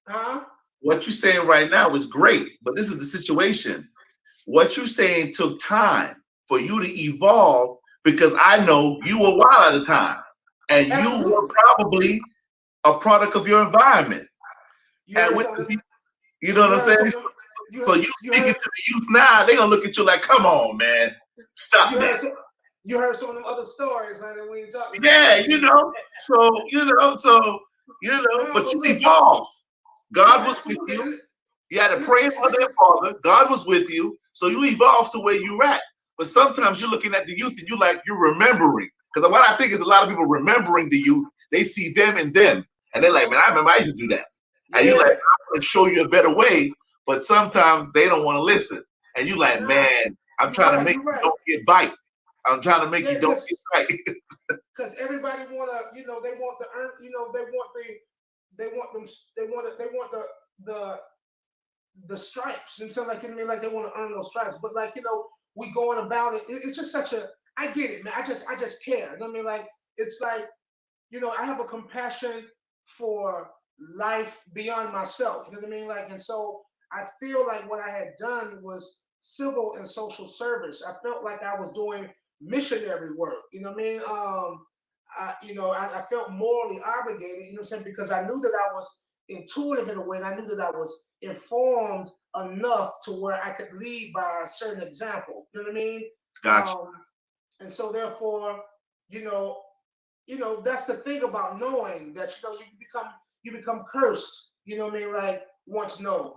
huh? what you're saying right now is great, but this is the situation. What you're saying took time for you to evolve because I know you were wild at the time, and you were probably a product of your environment. And with you know what I'm saying? So you speaking to the youth now, they're gonna look at you like, "Come on, man, stop that." You heard some of them other stories, honey, when you talking. Yeah, but you evolved. God was with you. You had to pray for their father. God was with you, so you evolved to where you're at. But sometimes you're looking at the youth and you're remembering. Because what I think is a lot of people remembering the youth, they see them and them, and they're like, "Man, I remember I used to do that." And you're like, "I'm gonna show you a better way," but sometimes they don't want to listen. And you're like, "Man, I'm trying to make you don't get bite. I'm trying to make you don't get bite." Because everybody wanna, they want the earn, they want the stripes. And so like, you know what I mean? Like they want to earn those stripes. But like, we going about it. It's just such a, I get it, man. I just care. You know what I mean? Like, it's like, I have a compassion for life beyond myself. You know what I mean? Like, and so I feel like what I had done was civil and social service. I felt like I was doing missionary work. You know what I mean? I felt morally obligated, you know what I'm saying? Because I knew that I was intuitive in a way, and I knew that I was informed enough to where I could lead by a certain example. You know what I mean? Gotcha. And so therefore, that's the thing about knowing that you become cursed. You know what I mean? Like once in the know.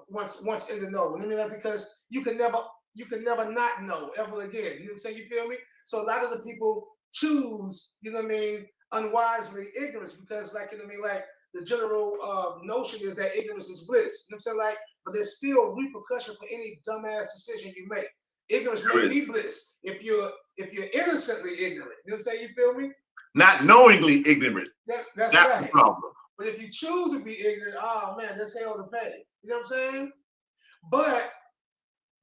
You know what I mean? Like, because you can never not know ever again. You know what I'm saying? You feel me? So a lot of the people choose, you know what I mean, unwisely ignorance because, like, you know what I mean, like the general notion is that ignorance is bliss. You know what I'm saying? Like, but there's still repercussion for any dumbass decision you make. Ignorance may be bliss if you're innocently ignorant. You know what I'm saying? You feel me? Not knowingly ignorant. That's right. The problem. But if you choose to be ignorant, oh man, that's hell to pay. You know what I'm saying? But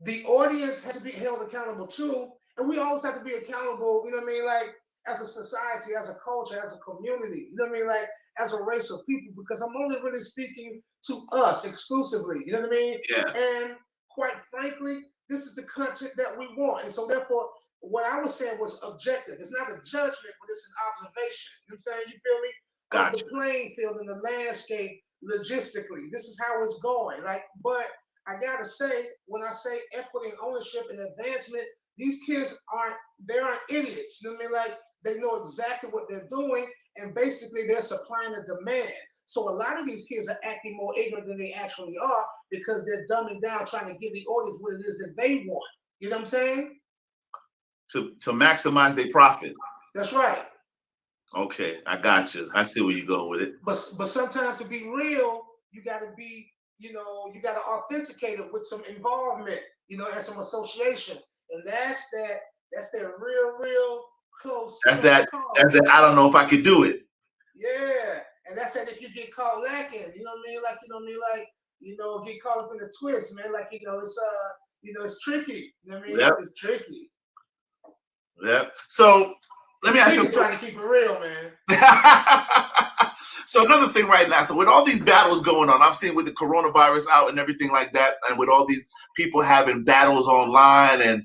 the audience has to be held accountable too. And we always have to be accountable, you know what I mean? Like as a society, as a culture, as a community, you know what I mean? Like as a race of people, because I'm only really speaking to us exclusively, you know what I mean? Yeah. And quite frankly, this is the content that we want. And so therefore, what I was saying was objective. It's not a judgment, but it's an observation. You know what I'm saying? You feel me? Gotcha. Of the playing field and the landscape logistically. This is how it's going. Like, but I gotta say, when I say equity and ownership and advancement, these kids aren't idiots. You know what I mean? Like they know exactly what they're doing, and basically they're supplying a demand. So a lot of these kids are acting more ignorant than they actually are because they're dumbing down, trying to give the audience what it is that they want. You know what I'm saying? To maximize their profit. That's right. Okay, I got you. I see where you go with it. But sometimes to be real, you got to be, you got to authenticate it with some involvement, and some association, and that's that real close. That's that. I don't know if I could do it. Yeah, and that's that if you get caught lacking, you know what I mean? Like get caught up in the twist, man. Like it's tricky. You know what I mean? Yep. It's tricky. Yep. So let me ask you. Trying to keep it real, man. So another thing right now, so with all these battles going on, I'm seeing with the coronavirus out and everything like that, and with all these people having battles online and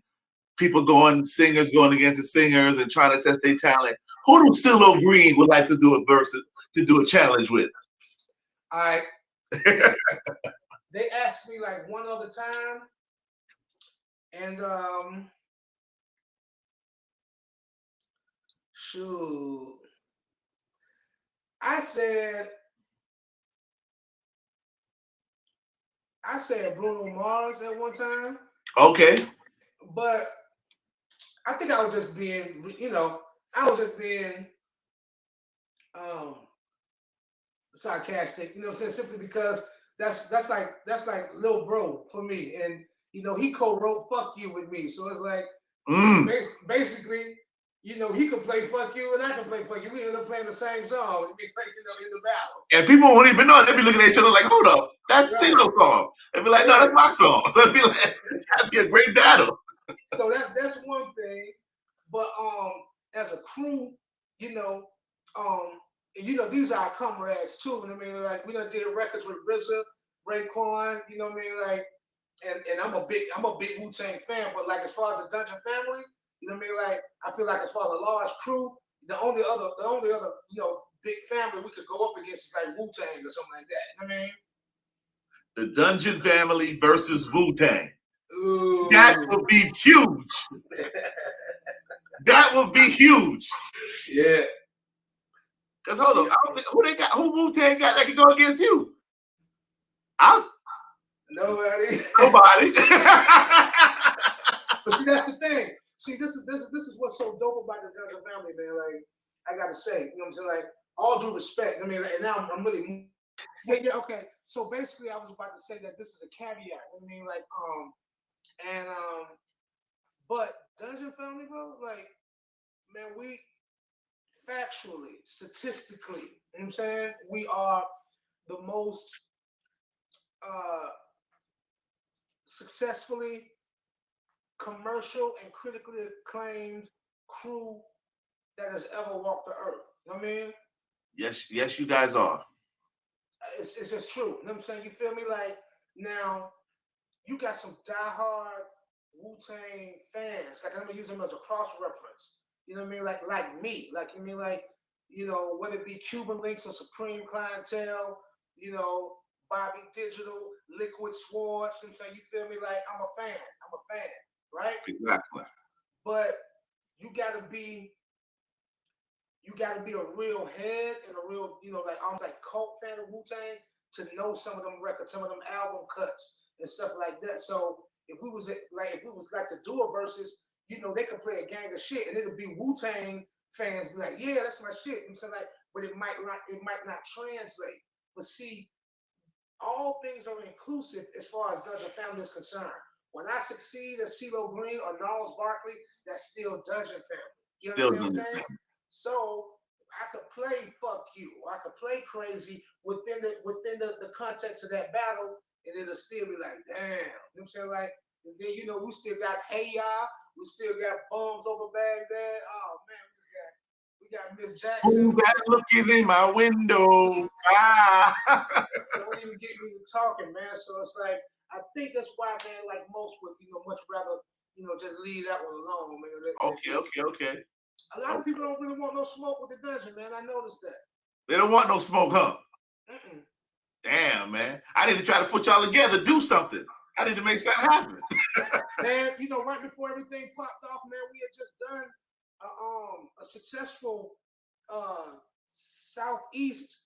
singers going against the singers and trying to test their talent, who do CeeLo Green would like to do a challenge with? All right. They asked me like one other time, and shoot, I said I said Bruno Mars at one time, Okay. but I think I was just being, I was just being um, sarcastic. You know what I'm saying? Simply because that's like Lil Bro for me, and he co-wrote "Fuck You" with me, so it's like basically. He could play "Fuck You" and I can play "Fuck You." We end up playing the same song. We like, in the battle. And people won't even know. They'll be looking at each other like, hold up, that's Right. single song. They'll be like, no, that's my song. So it'd be like, that'd be a great battle. So that's one thing. But as a crew, you know, these are our comrades too. I mean, like we done did records with RZA, Raekwon, you know what I mean? Like and I'm a big Wu-Tang fan, but like as far as the Dungeon family, you know what I mean? Like I feel like as far as a large crew, the only other big family we could go up against is like Wu-Tang or something like that. You know what I mean? The Dungeon Family versus Wu-Tang. Ooh. That would be huge. That would be huge. Yeah. Cause hold on, I don't think, who Wu-Tang got that can go against you? Nobody. Nobody. But see, that's the thing. See, this is what's so dope about the Dungeon family, man. Like, I gotta say, you know what I'm saying? Like, all due respect. I mean, like, and now I'm really okay. So basically, I was about to say that this is a caveat. You know what I mean, like, but Dungeon family, bro, like, man, we factually, statistically, you know what I'm saying, we are the most successfully commercial and critically acclaimed crew that has ever walked the earth. You know what I mean? Yes, you guys are. It's just true. You know what I'm saying? You feel me? Like, now, you got some diehard Wu-Tang fans. Like, I'm gonna use them as a cross-reference. You know what I mean? Like me. Like, I mean, like, whether it be Cuban Links or Supreme Clientele, Bobby Digital, Liquid Swords, you know what I'm saying? You feel me? Like, I'm a fan, right? Exactly. But you gotta be a real head and a real, like almost like cult fan of Wu-Tang to know some of them records, some of them album cuts and stuff like that. So if we was like to do a versus, they could play a gang of shit and it'll be Wu-Tang fans be like, yeah, that's my shit. And so like, but it might not translate. But see, all things are inclusive as far as Dungeon family is concerned. When I succeed as CeeLo Green or Gnarls Barkley, that's still Dungeon family. You understand what I'm saying? So I could play "Fuck You," or I could play "Crazy" within the context of that battle, and it'll still be like, damn. You know what I'm saying? Like, and then we still got "Hey Ya," we still got "Bombs Over Baghdad." Oh man, we got Miss Jackson. Who's that looking in my window? Don't even get me to talking, man. So it's like, I think that's why, man, like most would, much rather, just leave that one alone, man. Okay. A lot of people don't really want no smoke with the Dungeon, man. I noticed that. They don't want no smoke, huh? Mm-mm. Damn, man. I need to try to put y'all together, do something. I need to make something happen. Man, right before everything popped off, man, we had just done a successful southeast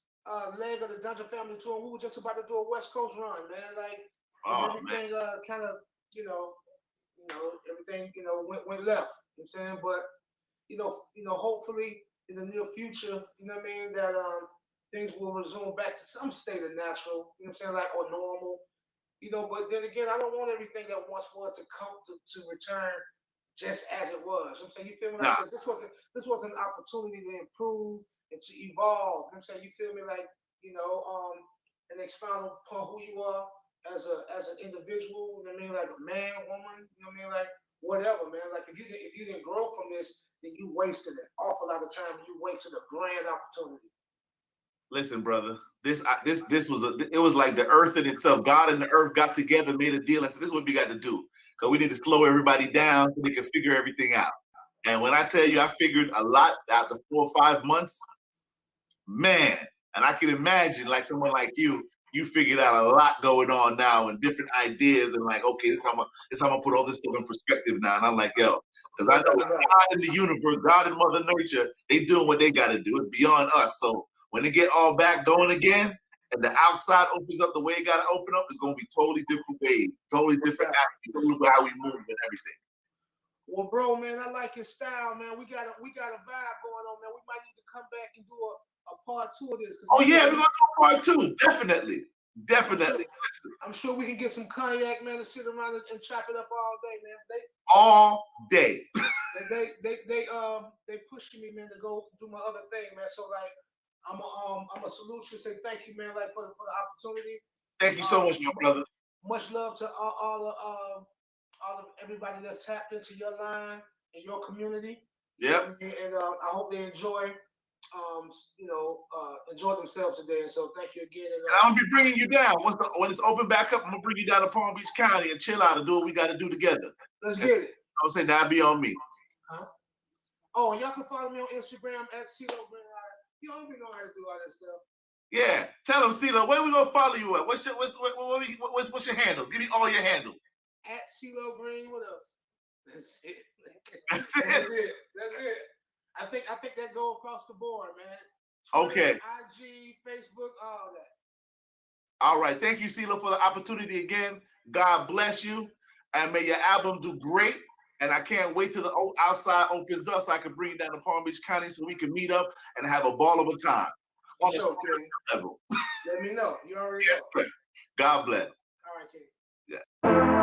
leg of the Dungeon family tour. We were just about to do a West Coast run, man. Like, everything kind of, everything, went left. You know what I'm saying? But hopefully in the near future, you know what I mean, that things will resume back to some state of natural, you know what I'm saying, like, or normal. But then again, I don't want everything that once was to come to return just as it was. You know what I'm saying? You feel me? Like, this was an opportunity to improve and to evolve. You know what I'm saying? You feel me? Like, and expound upon who you are as an individual, you know what I mean? Like a man, woman, you know what I mean? Like, whatever, man. Like, if you didn't grow from this, then you wasted an awful lot of time. You wasted a grand opportunity. Listen, brother, this was like the earth in itself. God and the earth got together, made a deal. I said, this is what we got to do. Because we need to slow everybody down so we can figure everything out. And when I tell you I figured a lot after 4 or 5 months, man, and I can imagine like someone like you figured out a lot going on now and different ideas and like, okay, this is how I'm gonna put all this stuff in perspective now. And I'm like, yo, because I know God in the universe, God and Mother Nature, they doing what they gotta do. It's beyond us. So when they get all back going again, and the outside opens up the way it got to open up, it's going to be totally different ways, totally different attitude, totally how we move and everything. Well, bro, man, I like your style, man. We got a vibe going on, man. We might need to come back and do a part 2 of this. Oh yeah, we're gonna do part 2, definitely. I'm sure we can get some cognac, man, to sit around and chop it up all day, man. All day. They pushing me, man, to go do my other thing, man. So like, I'm a salute you, say thank you, man, like for the opportunity. Thank you so much, my brother. Much love to all of everybody that's tapped into your line and your community. Yep. And I hope they enjoy themselves today. And so thank you again. And I'm gonna be bringing you down when it's open back up. I'm gonna bring you down to Palm Beach County and chill out and do what we got to do together. Let's get it. I'm saying that'll be on me. Huh? Oh, and y'all can follow me on Instagram at CeeLo. You don't even know how to do all that stuff. Yeah, tell them, CeeLo, where we gonna follow you at? What's your handle? Give me all your handles. At CeeLo Green. What else? That's it. That's it. That's it. I think that go across the board, man. Twitter, Okay. IG, Facebook, all that. All right. Thank you, CeeLo, for the opportunity again. God bless you, and may your album do great. And I can't wait till the outside opens up so I can bring you down to Palm Beach County so we can meet up and have a ball of a time. On Sure, a level. Let me know. You already know. God bless. All right, King. Yeah.